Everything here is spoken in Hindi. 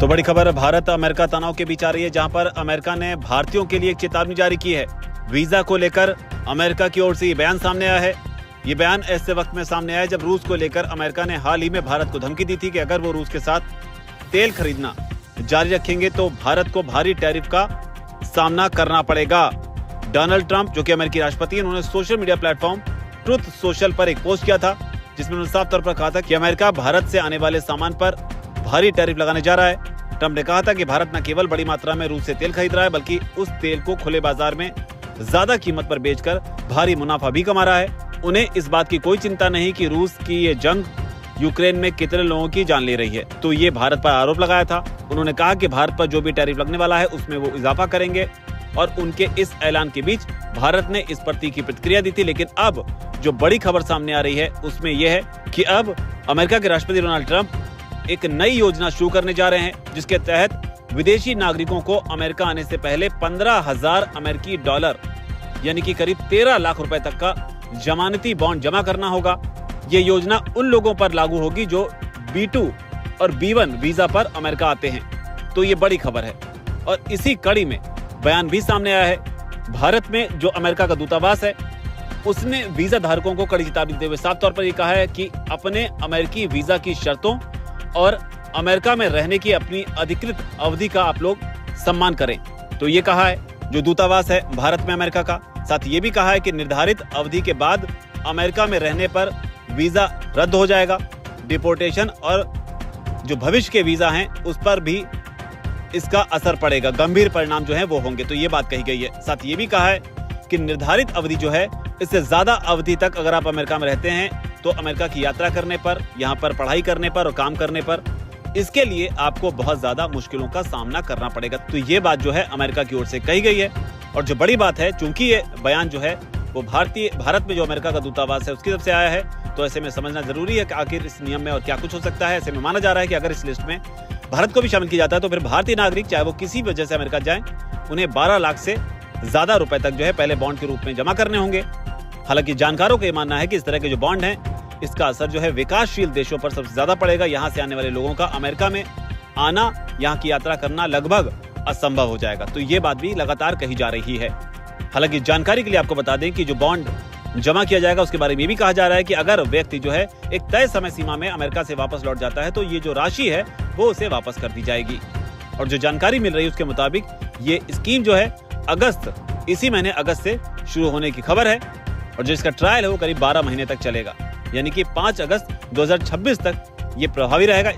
तो बड़ी खबर भारत अमेरिका तनाव के बीच आ रही है, जहां पर अमेरिका ने भारतीयों के लिए एक चेतावनी जारी की है। वीजा को लेकर अमेरिका की ओर से ये बयान सामने आया है। ये बयान ऐसे वक्त में सामने आया जब रूस को लेकर अमेरिका ने हाल ही में भारत को धमकी दी थी कि अगर वो रूस के साथ तेल खरीदना जारी रखेंगे तो भारत को भारी टैरिफ का सामना करना पड़ेगा। डोनाल्ड ट्रंप, जो कि अमेरिकी राष्ट्रपति हैं, उन्होंने social media platform truth social पर एक पोस्ट किया था, जिसमें उन्होंने साफ तौर पर कहा था कि अमेरिका भारत से आने वाले सामान पर भारी टैरिफ लगाने जा रहा है। ट्रंप ने कहा था कि भारत न केवल बड़ी मात्रा में रूस से तेल खरीद रहा है, बल्कि उस तेल को खुले बाजार में ज्यादा कीमत पर बेचकर भारी मुनाफा भी कमा रहा है। उन्हें इस बात की कोई चिंता नहीं कि रूस की ये जंग यूक्रेन में कितने लोगों की जान ले रही है। तो ये भारत पर आरोप लगाया था। उन्होंने कहा कि भारत पर जो भी टैरिफ लगने वाला है उसमें वो इजाफा करेंगे, और उनके इस ऐलान के बीच भारत ने इस पर तीखी प्रतिक्रिया दी थी। लेकिन अब जो बड़ी खबर सामने आ रही है उसमें यह है कि अब अमेरिका के राष्ट्रपति डोनाल्ड ट्रंप एक नई योजना शुरू करने जा रहे हैं, जिसके तहत विदेशी नागरिकों को अमेरिका आने से पहले 15,000 अमेरिकी डॉलर यानी कि करीब 13 लाख रुपए तक का जमानती बॉन्ड जमा करना होगा। ये योजना उन लोगों पर लागू होगी जो B2 और B1 वीजा पर अमेरिका आते हैं। तो ये बड़ी खबर है, और इसी कड़ी में बयान भी सामने आया है। भारत में जो अमेरिका का दूतावास है उसने वीजा धारकों को कड़ी चेतावनी देते हुए साफ तौर पर यह कहा है कि अपने अमेरिकी वीजा की शर्तों और अमेरिका में रहने की अपनी अधिकृत अवधि का आप लोग सम्मान करें। तो ये कहा है जो दूतावास है भारत में अमेरिका का। साथ ये भी कहा है कि निर्धारित अवधि के बाद अमेरिका में रहने पर वीजा रद्द हो जाएगा। डिपोर्टेशन और जो भविष्य के वीजा हैं उस पर भी इसका असर पड़ेगा, गंभीर परिणाम जो है वो होंगे। तो ये बात कही गई है। साथ ये भी कहा है कि निर्धारित अवधि जो है इससे ज्यादा अवधि तक अगर आप अमेरिका में रहते हैं तो अमेरिका की यात्रा करने पर, यहाँ पर पढ़ाई करने पर और काम करने पर, इसके लिए आपको बहुत ज्यादा मुश्किलों का सामना करना पड़ेगा। तो ये बात जो है अमेरिका की ओर से कही गई है। और जो बड़ी बात है, चूंकि ये बयान जो है वो भारत में जो अमेरिका का दूतावास है उसकी तरफ से आया है, तो ऐसे में समझना जरूरी है कि आखिर इस नियम में और क्या कुछ हो सकता है। ऐसे में माना जा रहा है कि अगर इस लिस्ट में भारत को भी शामिल किया जाता है तो फिर भारतीय नागरिक, चाहे वो किसी वजह से अमेरिका जाएं, उन्हें 12 लाख से ज्यादा रुपए तक जो है पहले बॉन्ड के रूप में जमा करने होंगे। हालांकि जानकारों का ये मानना है कि इस तरह के जो बॉन्ड हैं इसका असर जो है विकासशील देशों पर सबसे ज्यादा पड़ेगा। यहाँ से आने वाले लोगों का अमेरिका में आना, यहाँ की यात्रा करना लगभग असंभव हो जाएगा। तो ये बात भी लगातार कही जा रही है। हालांकि जानकारी के लिए आपको बता दें कि जो बॉन्ड जमा किया जाएगा उसके बारे में भी कहा जा रहा है कि अगर व्यक्ति जो है एक तय समय सीमा में अमेरिका से वापस लौट जाता है तो ये जो राशि है वो उसे वापस कर दी जाएगी। और जो जानकारी मिल रही है उसके मुताबिक ये स्कीम जो है इसी महीने अगस्त से शुरू होने की खबर है, और जो इसका ट्रायल है वो करीब 12 महीने तक चलेगा, यानी कि 5 अगस्त 2026 तक ये प्रभावी रहेगा।